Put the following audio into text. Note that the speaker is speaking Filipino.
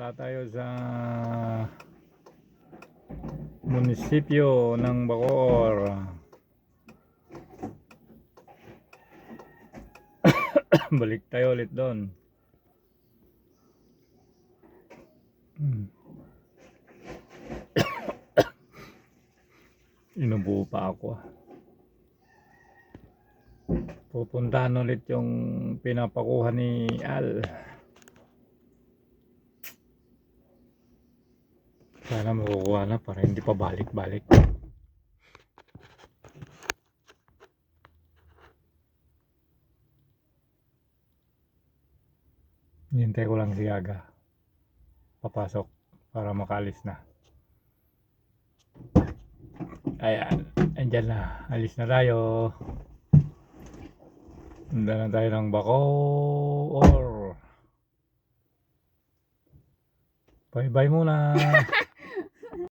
Punta tayo sa munisipyo ng Bacoor. Balik tayo ulit doon. Inubo pa ako. Pupuntahan ulit yung pinapakuha ni Al. Sana makukuha na para hindi pa balik-balik. Hintay ko lang si Aga papasok para makalis na. Ayan, andyan na. Alis na tayo. Handa na tayo ng Bacoor. Bye-bye muna.